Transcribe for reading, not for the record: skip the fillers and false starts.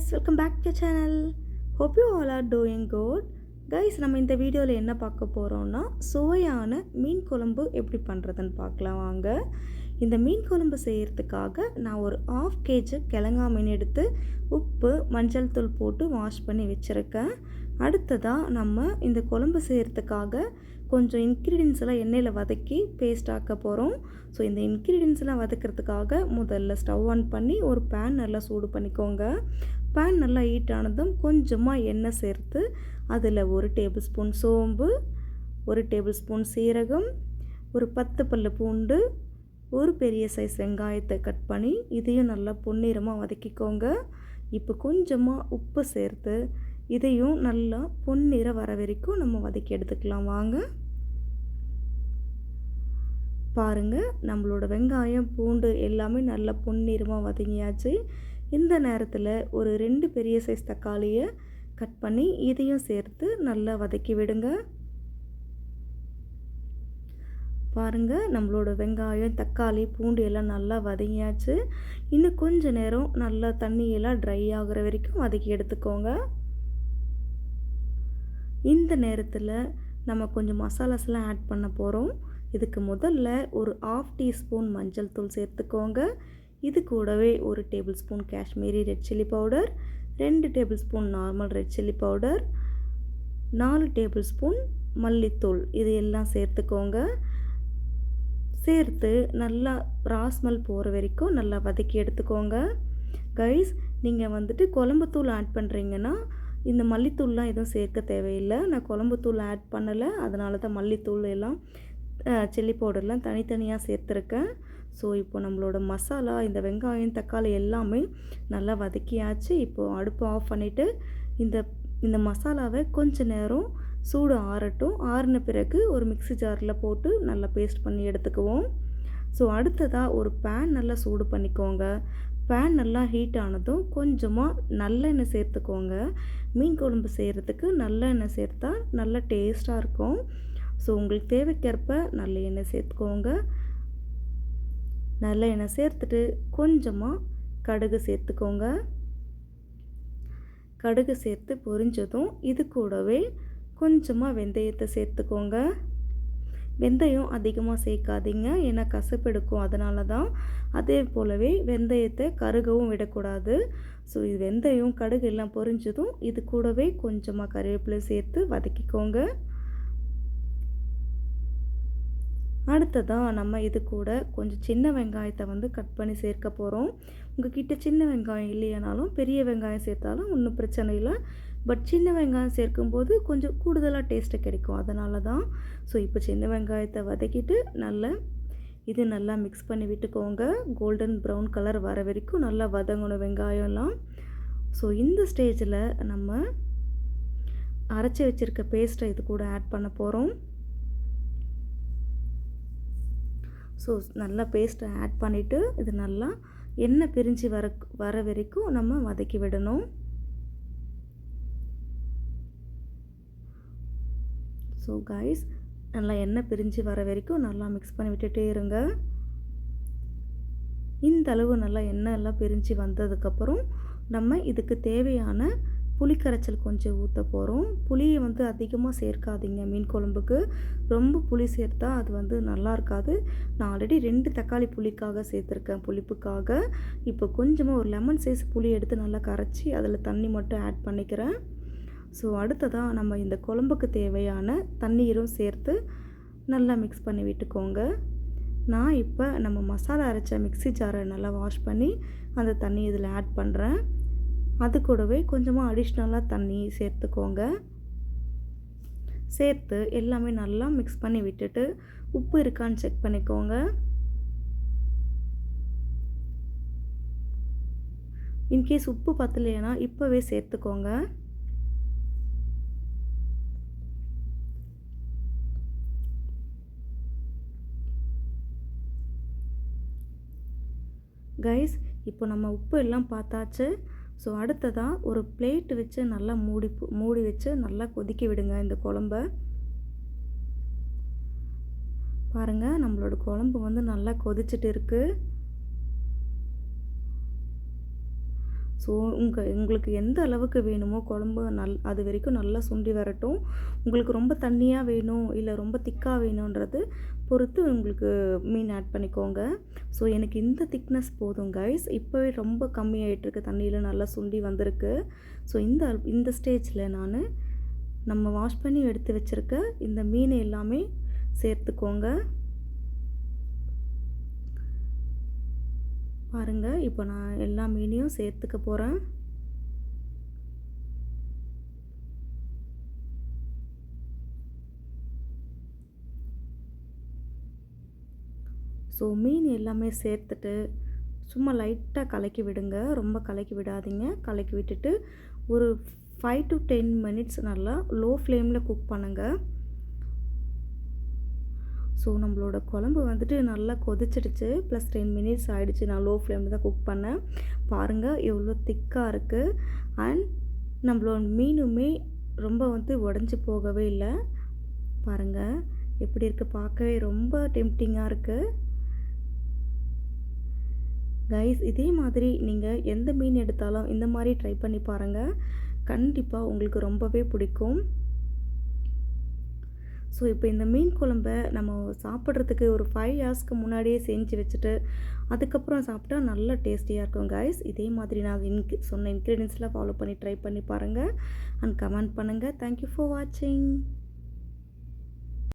guys, welcome back to the channel. Hope you all are doing good. Guys, நம்ம இந்த வீடியோவில் என்ன பார்க்க போகிறோம்னா சுவையான மீன் குழம்பு எப்படி பண்ணுறதுன்னு பார்க்கலாம் வாங்க. இந்த மீன் குழம்பு செய்கிறதுக்காக நான் ஒரு 1/2 kg கிழங்கா மீன் எடுத்து உப்பு மஞ்சள் தூள் போட்டு வாஷ் பண்ணி வச்சுருக்கேன். அடுத்ததாக நம்ம இந்த குழம்பு செய்கிறதுக்காக கொஞ்சம் இன்க்ரீடியன்ஸ் எல்லாம் எண்ணெயில் வதக்கி பேஸ்ட் ஆக்க போகிறோம். ஸோ இந்த இன்க்ரீடியன்ஸ்லாம் வதக்கிறதுக்காக முதல்ல ஸ்டவ் ஆன் பண்ணி ஒரு பேன் நல்லா சூடு பண்ணிக்கோங்க. பேன் நல்லா ஹீட் ஆனதும் கொஞ்சமாக எண்ணெய் சேர்த்து அதில் 1 டேபிள் ஸ்பூன் சோம்பு, 1 டேபிள் ஸ்பூன் சீரகம், ஒரு 10 பல்லு பூண்டு, ஒரு பெரிய சைஸ் வெங்காயத்தை கட் பண்ணி இதையும் நல்லா பொன்னிறமாக வதக்கிக்கோங்க. இப்போ கொஞ்சமாக உப்பு சேர்த்து இதையும் நல்லா பொன்னிறம் வர வரைக்கும் நம்ம வதக்கி எடுத்துக்கலாம் வாங்க. பாருங்கள், நம்மளோட வெங்காயம் பூண்டு எல்லாமே நல்லா பொன்னிறமாக வதங்கியாச்சு. இந்த நேரத்தில் ஒரு 2 பெரிய சைஸ் தக்காளியை கட் பண்ணி இதையும் சேர்த்து நல்லா வதக்கி விடுங்க. பாருங்கள், நம்மளோட வெங்காயம் தக்காளி பூண்டு எல்லாம் நல்லா வதங்கியாச்சு. இன்னும் கொஞ்சம் நேரம் நல்லா தண்ணியெல்லாம் ட்ரை ஆகிற வரைக்கும் வதக்கி எடுத்துக்கோங்க. இந்த நேரத்தில் நம்ம கொஞ்சம் மசாலாஸ்லாம் ஆட் பண்ண போகிறோம். இதுக்கு முதல்ல ஒரு 1/2 டீஸ்பூன் மஞ்சள் தூள் சேர்த்துக்கோங்க. இது கூடவே 1 table spoon Kashmiri red chilli powder, 2 table spoon normal red chilli powder, 4 table spoon மல்லித்தூள் இது எல்லாம் சேர்த்துக்கோங்க. சேர்த்து நல்லா ராஸ்மல் போகிற வரைக்கும் நல்லா வதக்கி எடுத்துக்கோங்க. கைஸ், நீங்கள் வந்துட்டு குழம்புத்தூள் ஆட் பண்ணுறீங்கன்னா இந்த மல்லித்தூள்லாம் எதுவும் சேர்க்க தேவையில்லை. நான் குழம்புத்தூள் ஆட் பண்ணலை, அதனால தான் மல்லித்தூள் எல்லாம் சில்லி பவுடர்லாம் தனித்தனியாக சேர்த்துருக்கேன். ஸோ இப்போ நம்மளோட மசாலா இந்த வெங்காயம் தக்காளி எல்லாமே நல்லா வதக்கியாச்சு. இப்போது அடுப்பு ஆஃப் பண்ணிவிட்டு இந்த மசாலாவை கொஞ்ச நேரம் சூடு ஆறட்டும். ஆறின பிறகு ஒரு மிக்ஸி ஜாரில் போட்டு நல்லா பேஸ்ட் பண்ணி எடுத்துக்குவோம். ஸோ அடுத்ததாக ஒரு பேன் நல்லா சூடு பண்ணிக்கோங்க. பேன் நல்லா ஹீட் ஆனதும் கொஞ்சமாக நல்லெண்ணெய் சேர்த்துக்கோங்க. மீன் குழம்பு செய்கிறதுக்கு நல்லெண்ணெய் சேர்த்தா நல்லா டேஸ்ட்டாக இருக்கும். ஸோ உங்களுக்கு தேவைக்கேற்ப நல்ல எண்ணெய் சேர்த்துக்கோங்க. நல்ல எண்ணெய் சேர்த்துட்டு கொஞ்சமாக கடுகு சேர்த்துக்கோங்க. கடுகு சேர்த்து பொரிஞ்சதும் இது கூடவே கொஞ்சமாக வெந்தயத்தை சேர்த்துக்கோங்க. வெந்தயம் அதிகமாக சேர்க்காதீங்க, ஏன்னா கசப்பெடுக்கும், அதனால தான். அதே போலவே வெந்தயத்தை கருகவும் விடக்கூடாது. ஸோ இது வெந்தயம் கடுகு எல்லாம் பொரிஞ்சதும் இது கூடவே கொஞ்சமாக கருவேப்பிலை சேர்த்து வதக்கிக்கோங்க. அடுத்ததாக நம்ம இது கூட கொஞ்சம் சின்ன வெங்காயத்தை கட் பண்ணி சேர்க்க போகிறோம். உங்கள்கிட்ட சின்ன வெங்காயம் இல்லையானாலும் பெரிய வெங்காயம் சேர்த்தாலும் ஒன்றும் பிரச்சனை இல்லை. பட் சின்ன வெங்காயம் சேர்க்கும்போது கொஞ்சம் கூடுதலாக டேஸ்ட்டு கிடைக்கும், அதனால தான். ஸோ இப்போ சின்ன வெங்காயத்தை வதக்கிட்டு இது நல்லா மிக்ஸ் பண்ணி விட்டுக்கோங்க. கோல்டன் ப்ரௌன் கலர் வர வரைக்கும் நல்லா வதங்கணும் வெங்காயம்லாம். ஸோ இந்த ஸ்டேஜில் நம்ம அரைச்சி வச்சுருக்க பேஸ்ட்டை இது கூட ஆட் பண்ண போகிறோம். ஸோ நல்லா பேஸ்ட்டை ஆட் பண்ணிவிட்டு இது நல்லா எண்ணெய் பிரிஞ்சு வர வரைக்கும் நம்ம வதக்கி விடணும். ஸோ கைஸ், நல்லா எண்ணெய் பிரிஞ்சு வர வரைக்கும் நல்லா மிக்ஸ் பண்ணி விட்டுட்டே இருங்க. இந்த அளவு நல்லா எண்ணெய் எல்லாம் பிரிஞ்சு வந்ததுக்கப்புறம் நம்ம இதுக்கு தேவையான புளிக்கரைச்சல் கொஞ்சம் ஊற்ற போகிறோம். புளியை அதிகமாக சேர்க்காதீங்க மீன் குழம்புக்கு. ரொம்ப புளி சேர்த்தா அது நல்லா இருக்காது. நான் ஆல்ரெடி 2 தக்காளி புளிக்காக சேர்த்துருக்கேன், புளிப்புக்காக. இப்போ கொஞ்சமாக ஒரு லெமன் சைஸ் புளி எடுத்து நல்லா கரைச்சி அதில் தண்ணி மட்டும் ஆட் பண்ணிக்கிறேன். ஸோ அடுத்ததாக நம்ம இந்த குழம்புக்கு தேவையான தண்ணீரும் சேர்த்து நல்லா மிக்ஸ் பண்ணி விட்டுக்கோங்க. நான் இப்போ நம்ம மசாலா அரைச்ச மிக்ஸி ஜாரை நல்லா வாஷ் பண்ணி அந்த தண்ணி இதில் ஆட் பண்ணுறேன். அது கூடவே கொஞ்சமாக அடிஷ்னலாக தண்ணி சேர்த்துக்கோங்க. சேர்த்து எல்லாமே நல்லா மிக்ஸ் பண்ணி விட்டுட்டு உப்பு இருக்கான்னு செக் பண்ணிக்கோங்க. இன்கேஸ் உப்பு பத்தலைன்னா இப்போவே சேர்த்துக்கோங்க. கைஸ், இப்போ நம்ம உப்பு எல்லாம் பார்த்தாச்சு. ஸோ அடுத்ததாக ஒரு பிளேட் வச்சு நல்லா மூடி வச்சு நல்லா கொதிக்க விடுங்க இந்த குழம்ப. பாருங்கள், நம்மளோட குழம்பு நல்லா கொதிச்சுட்டு இருக்குது. ஸோ உங்களுக்கு எந்த அளவுக்கு வேணுமோ குழம்பு அது வரைக்கும் நல்லா சுண்டி வரட்டும். உங்களுக்கு ரொம்ப தண்ணியாக வேணும் இல்லை ரொம்ப திக்காக வேணுன்றது பொறுத்து உங்களுக்கு மீன் ஆட் பண்ணிக்கோங்க. ஸோ எனக்கு இந்த திக்னஸ் போதும் கைஸ். இப்போவே ரொம்ப கம்மியாயிட்டிருக்கு, தண்ணியில் நல்லா சுண்டி வந்திருக்கு. ஸோ இந்த ஸ்டேஜில் நம்ம வாஷ் பண்ணி எடுத்து வச்சுருக்க இந்த மீன் எல்லாமே சேர்த்துக்கோங்க. பாருங்கள், இப்போ நான் எல்லா மீனையும் சேர்த்துக்க போகிறேன். ஸோ மீன் எல்லாமே சேர்த்துட்டு சும்மா லைட்டாக கலக்கி விடுங்க, ரொம்ப கலக்கி விடாதீங்க. கலக்கி விட்டுட்டு ஒரு 5 to 10 minutes நல்லா லோ ஃப்ளேமில் குக் பண்ணுங்கள். ஸோ நம்மளோட குழம்பு வந்துட்டு நல்லா கொதிச்சிடுச்சு, ப்ளஸ் 10 minutes ஆகிடுச்சு. நான் லோ ஃப்ளேமில் தான் குக் பண்ணேன். பாருங்கள் எவ்வளோ திக்காக இருக்குது. அண்ட் நம்மளோட மீனுமே ரொம்ப உடஞ்சி போகவே இல்லை. பாருங்கள் எப்படி இருக்குது, பார்க்கவே ரொம்ப டெம்ப்டிங்காக இருக்குது. கைஸ், இதே மாதிரி நீங்கள் எந்த மீன் எடுத்தாலும் இந்த மாதிரி ட்ரை பண்ணி பாருங்கள். கண்டிப்பாக உங்களுக்கு ரொம்பவே பிடிக்கும். ஸோ இப்போ இந்த மீன் குழம்ப நம்ம சாப்பிட்றதுக்கு ஒரு 5 hours முன்னாடியே செஞ்சு வச்சுட்டு அதுக்கப்புறம் சாப்பிட்டா நல்லா டேஸ்டியாக இருக்கும் கைஸ். இதே மாதிரி நான் சொன்ன இன்க்ரீடியன்ஸ்லாம் ஃபாலோ பண்ணி ட்ரை பண்ணி பாருங்கள் அண்ட் கமெண்ட் பண்ணுங்கள். தேங்க்யூ ஃபார் வாட்சிங்.